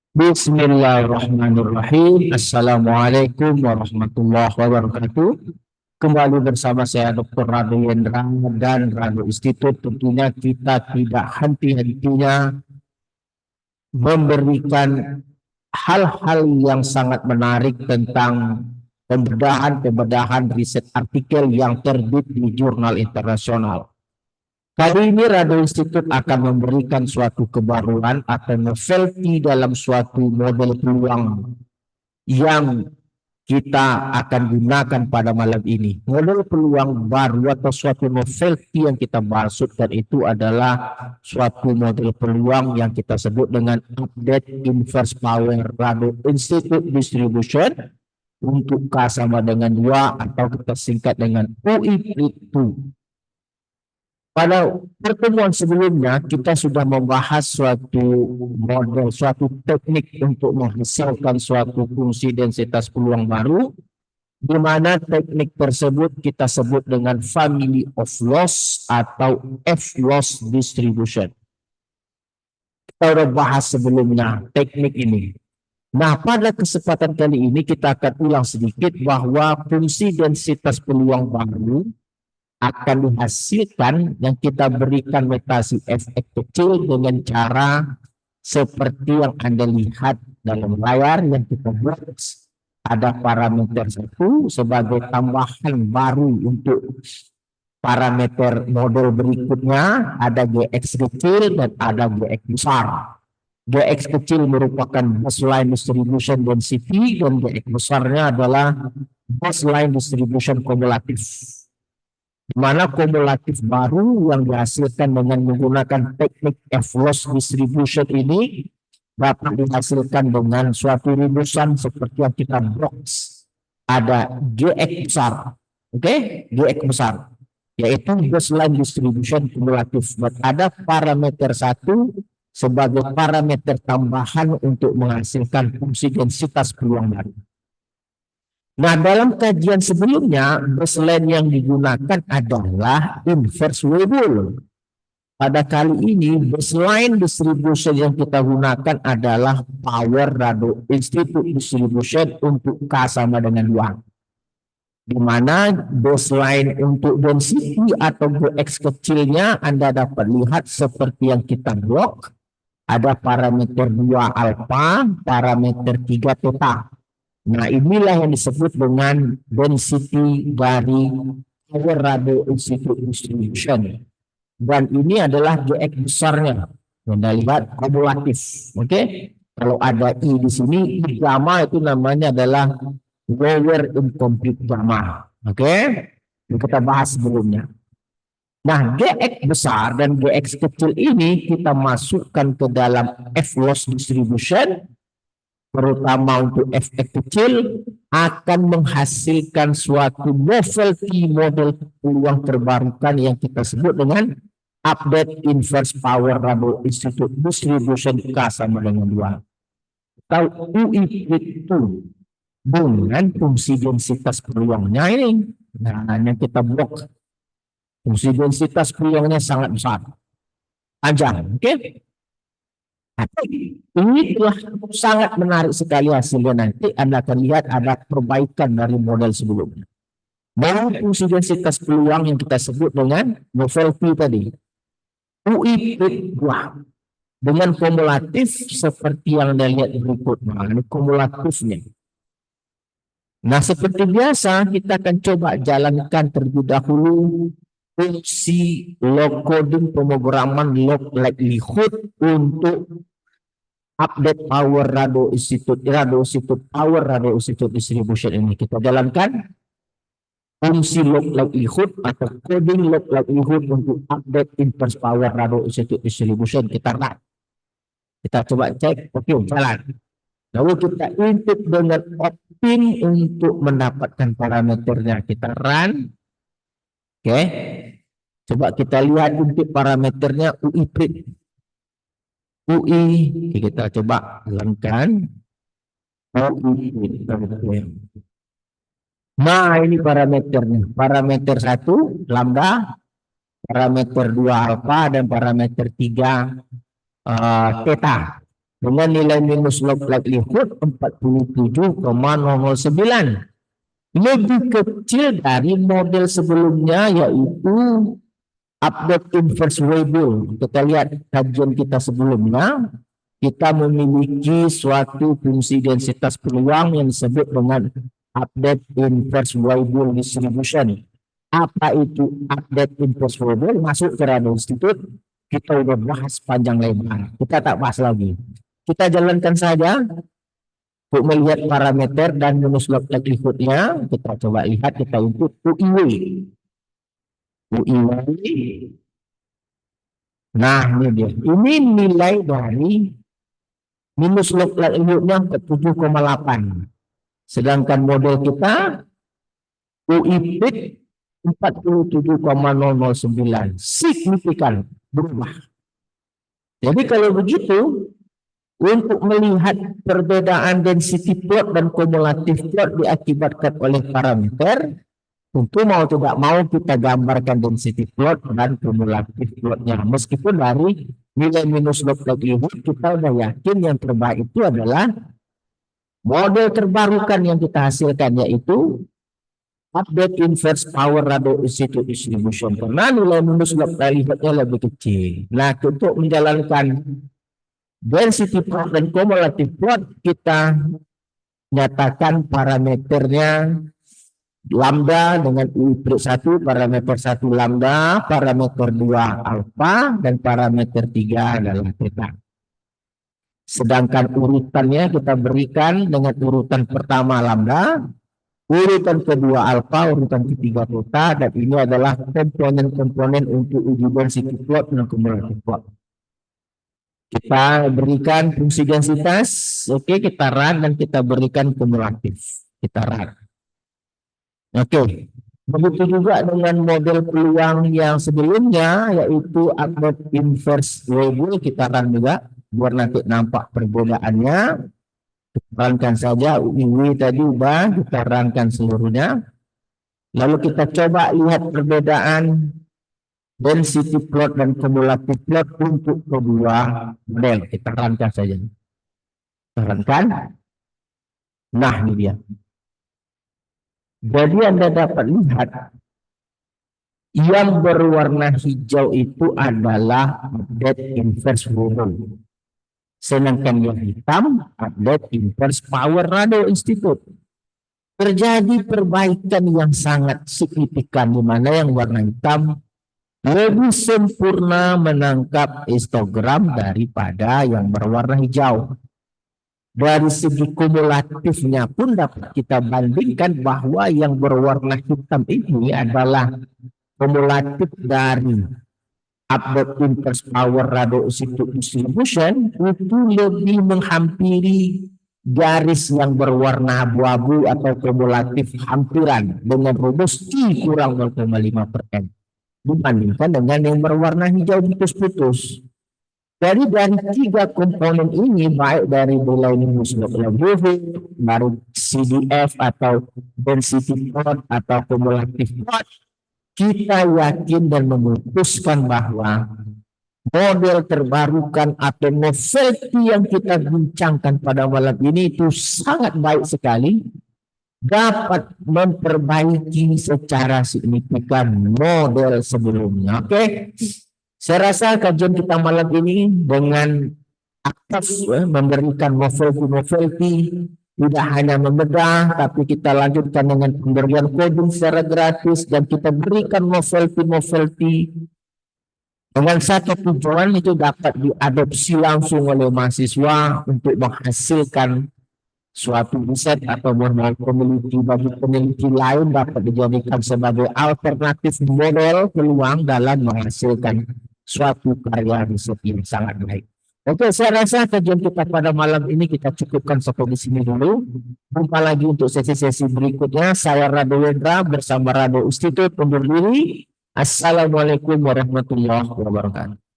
Bismillahirrahmanirrahim. Assalamualaikum warahmatullahi wabarakatuh. Kembali bersama saya Dr. Rado Yendra dan Rado Institut. Tentunya kita tidak henti-hentinya memberikan hal-hal yang sangat menarik tentang pembedahan riset artikel yang terbit di jurnal internasional. Kali ini Rado Institut akan memberikan suatu kebaruan atau novelty dalam suatu model peluang yang kita akan gunakan pada malam ini. Model peluang baru atau suatu novelty yang kita maksudkan itu adalah suatu model peluang yang kita sebut dengan update inverse power Rado Institute distribution untuk K sama dengan 2 atau kita singkat dengan UI2. Pada pertemuan sebelumnya kita sudah membahas suatu model, suatu teknik untuk menghasilkan suatu fungsi densitas peluang baru, di mana teknik tersebut kita sebut dengan family of loss atau F-loss distribution. Kita sudah bahas sebelumnya teknik ini. Nah, pada kesempatan kali ini kita akan ulang sedikit bahwa fungsi densitas peluang baru akan dihasilkan yang kita berikan notasi Fx kecil dengan cara seperti yang Anda lihat dalam layar yang kita buat. Ada parameter 1 sebagai tambahan baru untuk parameter model berikutnya, ada Gx kecil dan ada Gx besar. Gx kecil merupakan baseline distribution density dan Gx besarnya adalah baseline distribution kumulatif. Di mana kumulatif baru yang dihasilkan dengan menggunakan teknik F-loss distribution ini dapat dihasilkan dengan suatu rumusan seperti yang kita box. Ada Gx besar, Gx besar, yaitu baseline distribution kumulatif. Ada parameter 1 sebagai parameter tambahan untuk menghasilkan fungsi densitas peluang baru. Nah, dalam kajian sebelumnya, baseline yang digunakan adalah inverse Weibull. Pada kali ini, baseline distribution yang kita gunakan adalah power Rado Institute distribution untuk K sama dengan 2. Di mana baseline untuk density atau Gx kecilnya Anda dapat lihat seperti yang kita blok. Ada parameter 2 alpha, parameter 3 theta. Nah, inilah yang disebut dengan density dari power Rado Institute distribution. Dan ini adalah Gx besarnya. Anda lihat kumulatif. Kalau ada I di sini, I gamma itu namanya adalah lower incomplete gamma. Ini kita bahas sebelumnya. Nah, Gx besar dan Gx kecil ini kita masukkan ke dalam F-loss distribution, terutama untuk Fx kecil, akan menghasilkan suatu novelty model peluang terbarukan yang kita sebut dengan update inverse power Rado Institute distribution K sama dengan 2 atau UI2 dengan fungsi densitas peluangnya ini. Nah, yang kita blok fungsi densitas peluangnya sangat besar, panjang. Ini telah sangat menarik sekali hasilnya. Nanti Anda akan lihat ada perbaikan dari model sebelumnya. Dan fungsi densitas peluang yang kita sebut dengan novelty tadi, UI2 dengan kumulatif seperti yang Anda lihat berikut. Nah, ini kumulatifnya. Nah, seperti biasa kita akan coba jalankan terlebih dahulu fungsi log coding pemrograman log likelihood untuk update power Rado Institute power Rado Institute distribution ini. Kita jalankan fungsi log likelihood atau coding log likelihood untuk update inverse power Rado Institute distribution. Kita run. Kita coba cek, jalan. Lalu kita input dengan optim untuk mendapatkan parameternya. Kita run. Coba kita lihat untuk parameternya UI print. UI, kita coba jalankan. Nah, ini parameternya. Parameter 1 lambda, parameter 2 alpha dan parameter 3 theta. dengan nilai minus log likelihood 47,009. Lebih kecil dari model sebelumnya, yaitu update inverse Weibull. Kita lihat kajian kita sebelumnya, kita memiliki suatu fungsi densitas peluang yang disebut dengan update inverse Weibull distribution. Apa itu update inverse Weibull? Masuk ke Rado Institute, kita udah bahas panjang lebar. Kita tak bahas lagi. Kita jalankan saja untuk melihat parameter dan minus log likelihood-nya. Kita coba lihat, kita input UIW. Nah, ini dia. Ini nilai dari minus log likelihood-nya 47,8. Sedangkan model kita UIP 47,009. Signifikan berubah. Jadi kalau begitu, untuk melihat perbedaan density plot dan kumulatif plot diakibatkan oleh parameter, tentu mau tidak mau kita gambarkan density plot dan kumulatif plotnya. Meskipun dari nilai minus log likelihood kita udah yakin yang terbaik itu adalah model terbarukan yang kita hasilkan, yaitu update inverse power Rado Institute distribution, karena nilai minus log likelihoodnya lebih kecil. Nah, untuk menjalankan density plot dan kumulatif plot, kita nyatakan parameternya lambda dengan UI print 1, parameter 1 lambda, parameter 2 alpha, dan parameter 3 adalah theta. Sedangkan urutannya kita berikan dengan urutan pertama lambda, urutan kedua alpha, urutan ketiga theta, dan ini adalah komponen-komponen untuk uji density plot dan kumulatif plot. Kita berikan fungsi densitas, oke, kita run dan kita berikan kumulatif, kita run. Oke, begitu juga dengan model peluang yang sebelumnya, yaitu update inverse Weibull, kita run juga, biar nanti nampak perbedaannya. Kita runkan saja, UI tadi ubah, kita runkan seluruhnya. Lalu kita coba lihat perbedaan density plot dan kumulatif plot untuk kedua model. Kita runkan saja. Kita runkan. Nah, ini dia. Jadi Anda dapat lihat yang berwarna hijau itu adalah update inverse Weibull. Sedangkan yang hitam update inverse power Rado Institute. Terjadi perbaikan yang sangat signifikan, di mana yang warna hitam lebih sempurna menangkap histogram daripada yang berwarna hijau. Dari segi kumulatifnya pun dapat kita bandingkan bahwa yang berwarna hitam ini adalah kumulatif dari update inverse power Rado Institute distribution, itu lebih menghampiri garis yang berwarna abu-abu atau kumulatif hampiran dengan rumus I kurang 0,5%. Dibandingkan dengan yang berwarna hijau putus-putus. Jadi dari tiga komponen ini, baik dari nilai minus log likelihood, dari CDF atau density plot atau kumulatif plot, kita yakin dan memutuskan bahwa model terbarukan atau novelty yang kita bincangkan pada malam ini itu sangat baik sekali, dapat memperbaiki secara signifikan model sebelumnya. Oke, saya rasa kajian kita malam ini dengan aktif memberikan novelty tidak hanya membedah, tapi kita lanjutkan dengan pemberian coding secara gratis, dan kita berikan novelty dengan satu tujuan, itu dapat diadopsi langsung oleh mahasiswa untuk menghasilkan suatu riset atau peneliti bagi peneliti lain, dapat dijadikan sebagai alternatif model peluang dalam menghasilkan suatu karya riset yang sangat baik. Oke, saya rasa kajian kita pada malam ini kita cukupkan sampai di sini dulu. Jumpa lagi untuk sesi-sesi berikutnya. Saya Rado Wendra bersama Rado Institute undur diri. Assalamualaikum warahmatullahi wabarakatuh.